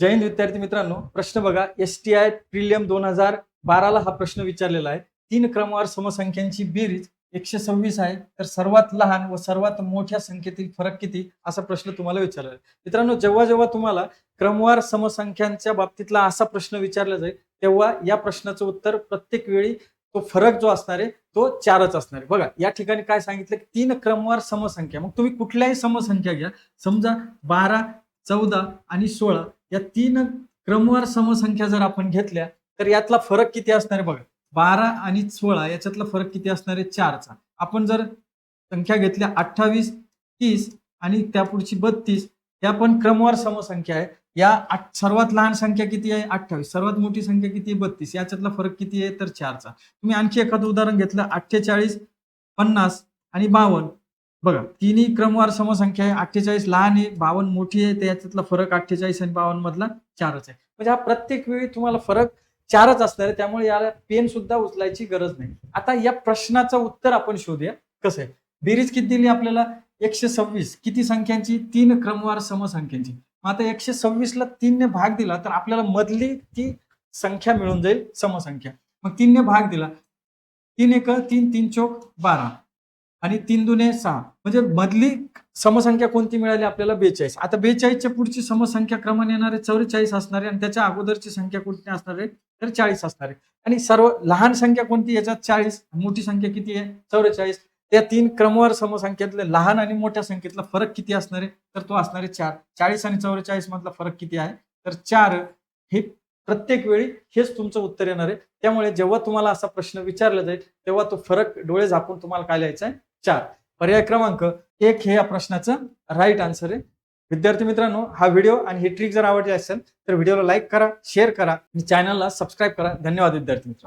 जय हिंद विद्यार्थी मित्रांनो, प्रश्न बघा. STI प्रिलियम 2012 हा प्रश्न विचारलेला आहे. 3 क्रमवार समसंख्यांची बेरीज 126 आहे, तर सर्वात लहान व सर्वात मोठ्या संख्येतील फरक किती, असा प्रश्न तुम्हाला विचारलेला आहे. मित्रांनो, जेव्हा जेव्हा तुम्हाला क्रमवार समसंख्यांच्या बाबतीतला असा प्रश्न विचारला जाईल, तेव्हा या प्रश्नाचं उत्तर प्रत्येक वेळी तो फरक जो असणार आहे तो 4च असणार आहे. बघा, या ठिकाणी काय सांगितलं की 3 क्रमवार समसंख्या. मग तुम्ही कुठल्याही समसंख्या घ्या. समजा 12, 14 आणि 16 या 3 क्रमवार समसंख्या जर आपण घेतल्या, तर यातला फरक किती असणार आहे बघा. 12 आणि 16 याच्यातला फरक किती असणार आहे? 4चा. आपण जर संख्या घेतल्या 28, 30 आणि त्यापुढची 32, या पण क्रमवार समसंख्या आहे. या सर्वात लहान संख्या किती आहे? 28. सर्वात मोठी संख्या किती आहे? 32. याच्यातला फरक किती आहे? तर 4चा. तुम्ही आणखी एखादं उदाहरण घेतलं 48, 50 आणि 52. बघा, तिन्ही क्रमवार समसंख्या आहे. 48 लहान आहे, 52 मोठी आहे, तर याच्यातला फरक 48 आणि 52 मधला 4च आहे. म्हणजे हा प्रत्येक वेळी तुम्हाला फरक 4च असणार आहे. त्यामुळे याला पेन सुद्धा उचलायची गरज नाही. आता या प्रश्नाचं उत्तर आपण शोधूया. कसं आहे? बेरीज किती दिली आपल्याला? 126. किती संख्यांची? 3 क्रमवार समसंख्यांची. मग आता 126 ला 3 ने भाग दिला तर आपल्याला मधली ती संख्या मिळून जाईल, समसंख्या. मग 3 ने भाग दिला, 3 एक 3, 3 चौक 12 आणि 3 दुने 6. म्हणजे मधली समसंख्या कोणती मिळाली आपल्याला? 42. आता 42च्या पुढची समसंख्या क्रमाने येणार आहे 44 असणार आहे आणि त्याच्या अगोदरची संख्या कोणती असणार आहे? तर 40 असणार आहे. आणि सर्व लहान संख्या कोणती याच्यात? 40. मोठी संख्या किती आहे? 44. त्या 3 क्रमवार समसंख्येतले लहान आणि मोठ्या संख्येतला फरक किती असणार आहे? तर तो असणार आहे 4. 40 आणि 44 मधला फरक किती आहे? तर 4. हे प्रत्येक वेळी हेच तुमचं उत्तर येणार आहे. त्यामुळे जेव्हा तुम्हाला असा प्रश्न विचारला जाईल, तेव्हा तो फरक डोळे झाकून तुम्हाला काय लिहायचा आहे? 4. पर्याय क्रमांक 1 हे या प्रश्नाचं राईट आन्सर आहे. विद्यार्थी मित्रांनो, हा व्हिडिओ आणि ही ट्रिक जर आवडली असेल तर व्हिडिओला लाईक करा, शेअर करा आणि चॅनलला सबस्क्राईब करा. धन्यवाद विद्यार्थी मित्रांनो.